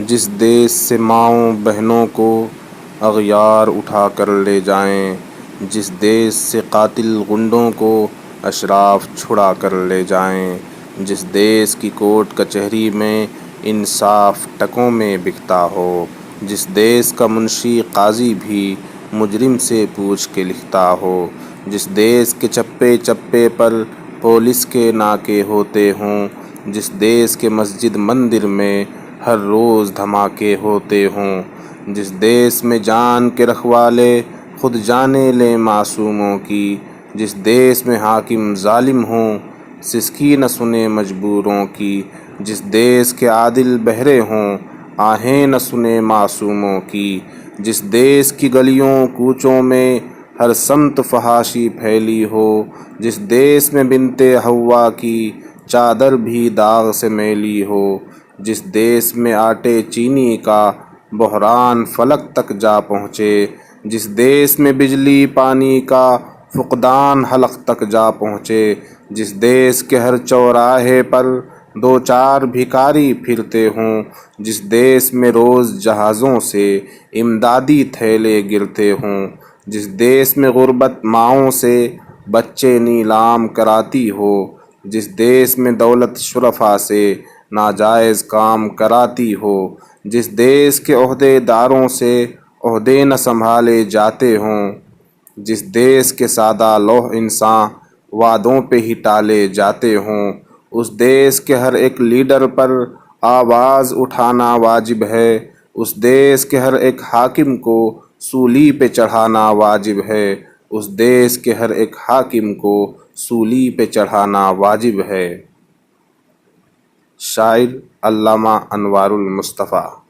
जिस देश से माँओं बहनों को अग़यार उठा कर ले जाएं, जिस देश से कातिल गुंडों को अशराफ छुड़ा कर ले जाएं, जिस देश की कोर्ट कचहरी में इंसाफ टकों में बिकता हो, जिस देश का मुंशी काजी भी मुजरिम से पूछ के लिखता हो, जिस देश के चप्पे चप्पे पर पुलिस के नाके होते हों, जिस देश के मस्जिद मंदिर में हर रोज़ धमाके होते हों, जिस देश में जान के रखवाले खुद जाने लें मासूमों की, जिस देश में हाकिम जालिम हों सिसकी न सुने मजबूरों की, जिस देश के आदिल बहरे हों आहें न सुने मासूमों की, जिस देश की गलियों कूचों में हर समत फहाशी फैली हो, जिस देश में बिनते हव्वा की चादर भी दाग से मैली हो, जिस देश में आटे चीनी का बहरान फलक तक जा पहुँचे, जिस देश में बिजली पानी का फुक़दान हलक तक जा पहुँचे, जिस देश के हर चौराहे पर दो चार भिखारी फिरते हों, जिस देश में रोज़ जहाज़ों से इमदादी थैले गिरते हों, जिस देश में गुर्बत माँओं से बच्चे नीलाम कराती हो, जिस देश में दौलत शुरफ़ा से नाजायज़ काम कराती हो, जिस देश के ओहदेदारों से ओहदे न संभाले जाते हों, जिस देश के सादा लौह इंसान वादों पे ही टाले जाते हों, उस देश के हर एक लीडर पर आवाज़ उठाना वाजिब है, उस देश के हर एक हाकिम को सूली पे चढ़ाना वाजिब है, उस देश के हर एक हाकिम को सूली पे चढ़ाना वाजिब है। शायर अल्लामा अनवारुल मुस्तफ़ा।